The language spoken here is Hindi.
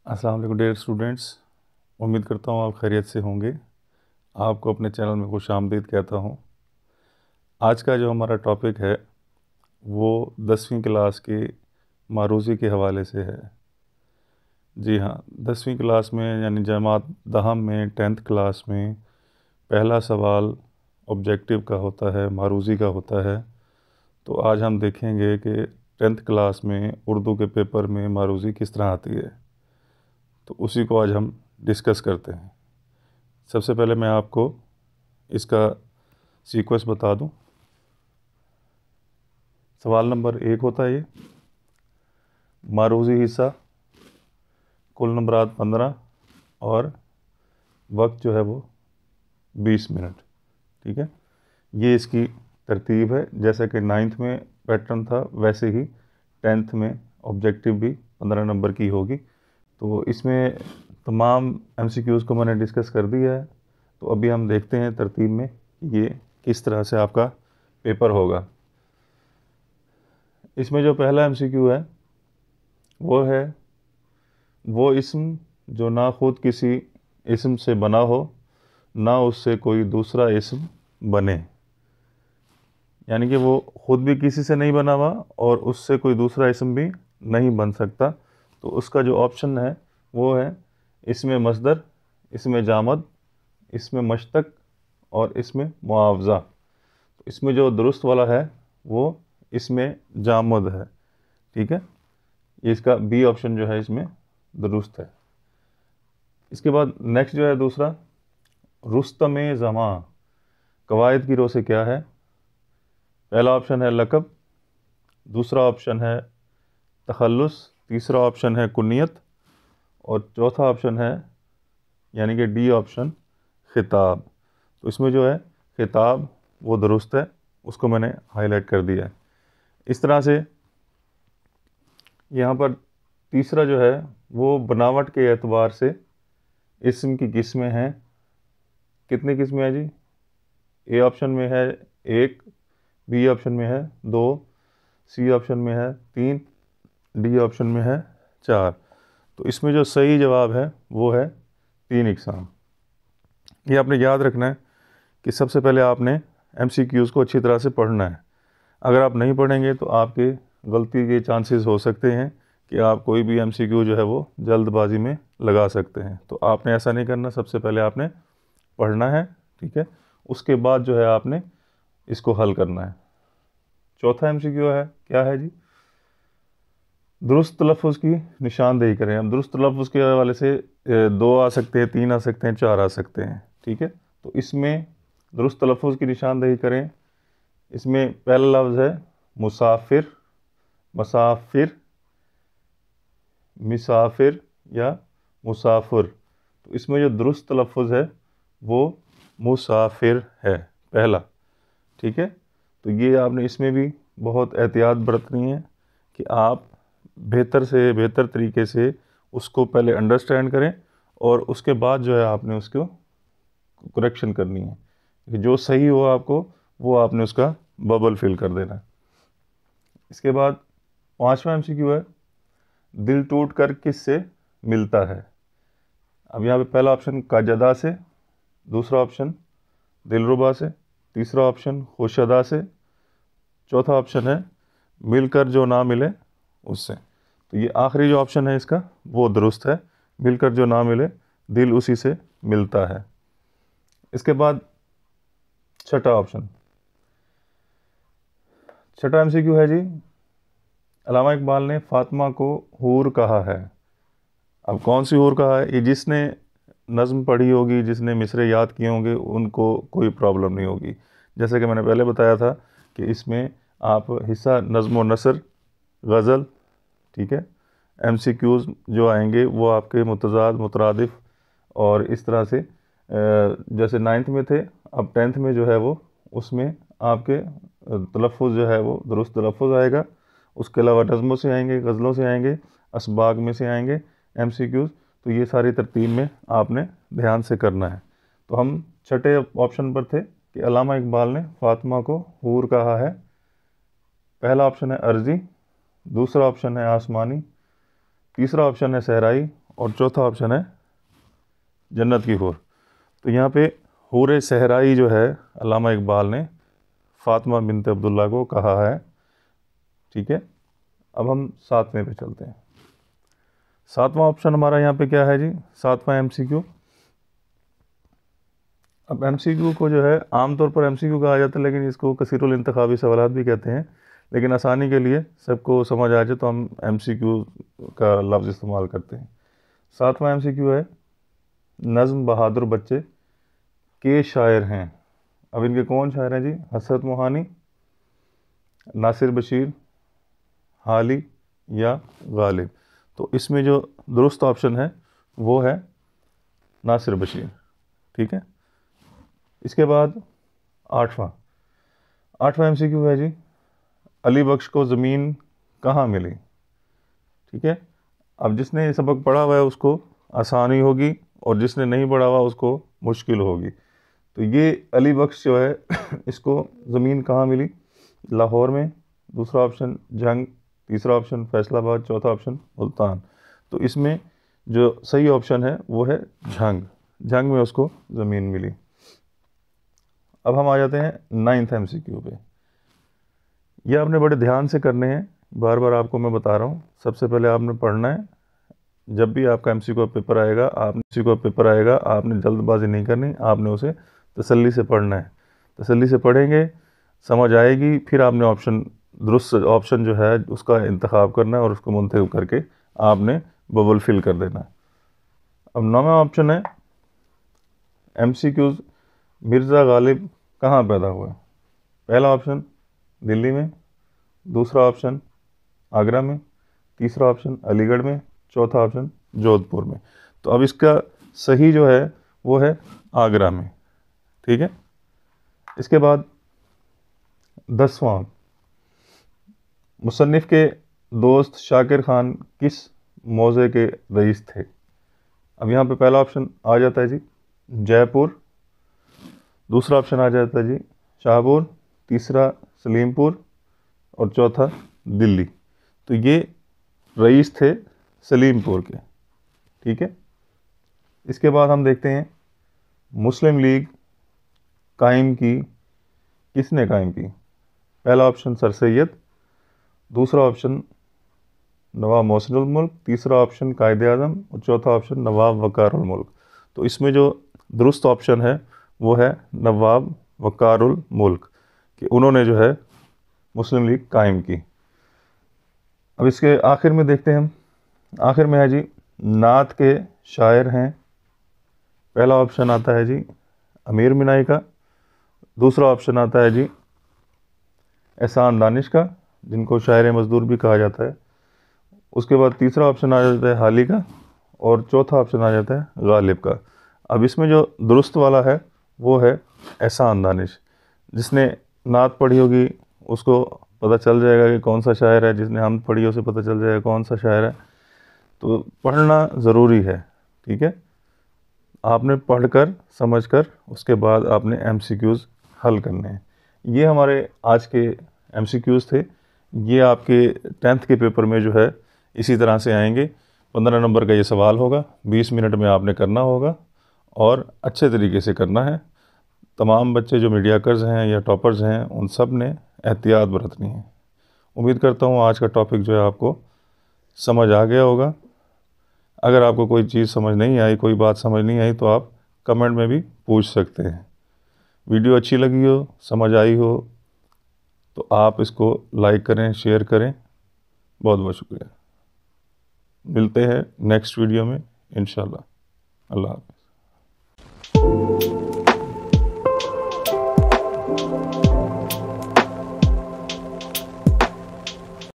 अस्सलाम वालेकुम डियर स्टूडेंट्स। उम्मीद करता हूँ आप खैरियत से होंगे। आपको अपने चैनल में खुशामदीद कहता हूँ। आज का जो हमारा टॉपिक है वो 10वीं क्लास के मारूज़ी के हवाले से है। जी हाँ, 10वीं क्लास में यानी जमात दहम में 10th क्लास में पहला सवाल ऑब्जेक्टिव का होता है, मारूज़ी का होता है। तो आज हम देखेंगे कि 10th क्लास में उर्दू के पेपर में मारूज़ी किस तरह आती है। तो उसी को आज हम डिस्कस करते हैं। सबसे पहले मैं आपको इसका सीक्वेंस बता दूं। सवाल नंबर 1 होता है ये, मारूज़ी हिस्सा, कुल नंबरात 15 और वक्त जो है वो 20 मिनट। ठीक है, ये इसकी तरतीब है। जैसे कि 9th में पैटर्न था वैसे ही 10th में ऑब्जेक्टिव भी 15 नंबर की होगी। तो इसमें तमाम MCQs को मैंने डिस्कस कर दिया है। तो अभी हम देखते हैं तरतीब में ये किस तरह से आपका पेपर होगा। इसमें जो पहला MCQ है वो है वो इस्म जो ना खुद किसी इस्म से बना हो ना उससे कोई दूसरा इस्म बने। यानी कि वो ख़ुद भी किसी से नहीं बना हुआ और उससे कोई दूसरा इस्म भी नहीं बन सकता। तो उसका जो ऑप्शन है वो है इसमें मस्दर, इसमें जामद, इसमें मश्तक और इसमें मुआवज़ा। तो इसमें जो दुरुस्त वाला है वो इसमें जामद है। ठीक है, ये इसका बी ऑप्शन जो है इसमें दुरुस्त है। इसके बाद नेक्स्ट जो है दूसरा, रुस्तम ज़मां कवायद की रो से क्या है। पहला ऑप्शन है लक़ब, दूसरा ऑप्शन है तखल्लुस, तीसरा ऑप्शन है कुनियत और चौथा ऑप्शन है यानी कि डी ऑप्शन खिताब। तो इसमें जो है खिताब वो दुरुस्त है, उसको मैंने हाईलाइट कर दिया है। इस तरह से यहाँ पर तीसरा जो है वो बनावट के एतबार से इस्म की किस्में हैं। कितनी किस्में हैं जी? ए ऑप्शन में है 1, बी ऑप्शन में है 2, सी ऑप्शन में है 3, डी ऑप्शन में है 4। तो इसमें जो सही जवाब है वो है 3 इकसाम। ये आपने याद रखना है कि सबसे पहले आपने MCQs को अच्छी तरह से पढ़ना है। अगर आप नहीं पढ़ेंगे तो आपके गलती के चांसेस हो सकते हैं कि आप कोई भी MCQ जो है वो जल्दबाजी में लगा सकते हैं। तो आपने ऐसा नहीं करना, सबसे पहले आपने पढ़ना है। ठीक है, उसके बाद जो है आपने इसको हल करना है। चौथा MCQ है, क्या है जी? दुरुस्त तलफ़ुज़ की निशानदेही करें। अब दुरुस्त तलफ़ुज़ के हवाले से 2 आ सकते हैं, 3 आ सकते हैं, 4 आ सकते हैं। ठीक है, तो इसमें दुरुस्त तलफ़ुज़ की निशानदेही करें। इसमें पहला लफ्ज़ है मुसाफिर, मसाफिर, मिसाफिर या मुसाफिर। तो इसमें जो दुरुस्त तलफ़ुज़ है वो मुसाफिर है पहला। ठीक है, तो ये आपने इसमें भी बहुत एहतियात बरतनी है कि आप बेहतर से बेहतर तरीके से उसको पहले अंडरस्टैंड करें और उसके बाद जो है आपने उसको करेक्शन करनी है कि जो सही हो आपको वो आपने उसका बबल फिल कर देना है। इसके बाद 5वां MCQ है, दिल टूट कर किससे मिलता है। अब यहाँ पे पहला ऑप्शन काजदा से, दूसरा ऑप्शन दिलरुबा से, तीसरा ऑप्शन खुशदा से, चौथा ऑप्शन है मिलकर जो ना मिले उससे। तो ये आखिरी जो ऑप्शन है इसका वो दुरुस्त है, मिलकर जो ना मिले दिल उसी से मिलता है। इसके बाद छठा ऑप्शन, छठा MCQ है जी, अल्लामा इकबाल ने फातिमा को हूर कहा है। अब कौन सी हूर कहा है? ये जिसने नज़्म पढ़ी होगी, जिसने मिसरे याद किए होंगे उनको कोई प्रॉब्लम नहीं होगी। जैसे कि मैंने पहले बताया था कि इसमें आप हिस्सा नज़्म व नसर, गज़ल, ठीक है, MCQs जो आएंगे वो आपके मुतज़ाद, मुतरादिफ और इस तरह से जैसे 9th में थे, अब 10th में जो है वो उसमें आपके तलफ़ुज़ जो है वो दुरुस्त तलफ़ुज़ आएगा। उसके अलावा नज़्मों से आएंगे, गज़लों से आएंगे, असबाग में से आएंगे MCQs। तो ये सारी तरतीब में आपने ध्यान से करना है। तो हम छठे ऑप्शन पर थे कि अल्लामा इकबाल ने फातिमा को हूर कहा है। पहला ऑप्शन है अर्ज़ी, दूसरा ऑप्शन है आसमानी, तीसरा ऑप्शन है सहराई और चौथा ऑप्शन है जन्नत की हूर। तो यहाँ पे हूर सहराई जो है अल्लामा इकबाल ने फ़ातिमा बिनत अब्दुल्ला को कहा है। ठीक है, अब हम सातवें पे चलते हैं। सातवां ऑप्शन हमारा यहाँ पे क्या है जी, सातवां एमसीक्यू। अब एमसीक्यू को जो है आमतौर पर एमसीक्यू कहा जाता है, लेकिन इसको कसीरुल इंतखाबी सवालात भी कहते हैं, लेकिन आसानी के लिए सबको समझ आ जाए तो हम एमसीक्यू का लफ्ज़ इस्तेमाल करते हैं। सातवां एमसीक्यू है, नज़्म बहादुर बच्चे के शायर हैं। अब इनके कौन शायर हैं जी, हसरत मोहानी, नासिर बशीर, हाली या गालिब। तो इसमें जो दुरुस्त ऑप्शन है वो है नासिर बशीर। ठीक है, इसके बाद आठवां एमसीक्यू है जी, अली बख्श को ज़मीन कहाँ मिली। ठीक है, अब जिसने ये सबक पढ़ा हुआ है उसको आसानी होगी और जिसने नहीं पढ़ा हुआ उसको मुश्किल होगी। तो ये अली बख्श जो है इसको ज़मीन कहाँ मिली, लाहौर में, दूसरा ऑप्शन जंग, तीसरा ऑप्शन फैसलाबाद, चौथा ऑप्शन मुल्तान। तो इसमें जो सही ऑप्शन है वो है जंग में उसको ज़मीन मिली। अब हम आ जाते हैं नाइन्थ एमसीक्यू पे। ये आपने बड़े ध्यान से करने हैं, बार बार आपको मैं बता रहा हूँ। सबसे पहले आपने पढ़ना है, जब भी आपका एमसीक्यू पेपर आएगा आपने जल्दबाजी नहीं करनी, आपने उसे तसल्ली से पढ़ना है। तसल्ली से पढ़ेंगे, समझ आएगी, फिर आपने दुरुस्त ऑप्शन जो है उसका इंतखाब करना है और उसको मुंतखब करके आपने बबल फिल कर देना है। अब नौवां ऑप्शन है एमसीक्यूज़, मिर्ज़ा गालिब कहाँ पैदा हुआ। पहला ऑप्शन दिल्ली में, दूसरा ऑप्शन आगरा में, तीसरा ऑप्शन अलीगढ़ में, चौथा ऑप्शन जोधपुर में। तो अब इसका सही जो है वो है आगरा में। ठीक है, इसके बाद 10वां, मुसन्निफ़ के दोस्त शाकिर खान किस मौज़े के रईस थे। अब यहाँ पे पहला ऑप्शन आ जाता है जी जयपुर, दूसरा ऑप्शन आ जाता है जी शाहपुर, तीसरा सलीमपुर और चौथा दिल्ली। तो ये रईस थे सलीमपुर के। ठीक है, इसके बाद हम देखते हैं मुस्लिम लीग कायम की, किसने कायम की। पहला ऑप्शन सर सैयद, दूसरा ऑप्शन नवाब मोहसिनुल मुल्क, तीसरा ऑप्शन कायदे आज़म और चौथा ऑप्शन नवाब वक़ारुल मुल्क। तो इसमें जो दुरुस्त ऑप्शन है वो है नवाब वक़ारुल मुल्क, कि उन्होंने जो है मुस्लिम लीग कायम की। अब इसके आखिर में देखते हैं हम, आखिर में है जी नात के शायर हैं। पहला ऑप्शन आता है जी अमीर मिनाई का, दूसरा ऑप्शन आता है जी एहसान दानिश का, जिनको शायर मज़दूर भी कहा जाता है। उसके बाद तीसरा ऑप्शन आ जाता है हाली का और चौथा ऑप्शन आ जाता है गालिब का। अब इसमें जो दुरुस्त वाला है वो है एहसान दानिश। जिसने नात पढ़ी होगी उसको पता चल जाएगा कि कौन सा शायर है, जिसने हम पढ़ी उसे पता चल जाएगा कौन सा शायर है। तो पढ़ना ज़रूरी है। ठीक है, आपने पढ़कर समझकर उसके बाद आपने एमसीक्यूज़ हल करने हैं। ये हमारे आज के एमसीक्यूज़ थे। ये आपके 10th के पेपर में जो है इसी तरह से आएंगे। 15 नंबर का ये सवाल होगा, 20 मिनट में आपने करना होगा और अच्छे तरीके से करना है। तमाम बच्चे जो मीडियाकर्स हैं या टॉपर्स हैं उन सब ने एहतियात बरतनी है। उम्मीद करता हूँ आज का टॉपिक जो है आपको समझ आ गया होगा। अगर आपको कोई चीज़ समझ नहीं आई, कोई बात समझ नहीं आई, तो आप कमेंट में भी पूछ सकते हैं। वीडियो अच्छी लगी हो, समझ आई हो तो आप इसको लाइक करें, शेयर करें। बहुत बहुत शुक्रिया। मिलते हैं नेक्स्ट वीडियो में इंशाल्लाह। अल्लाह हाफ़िज़।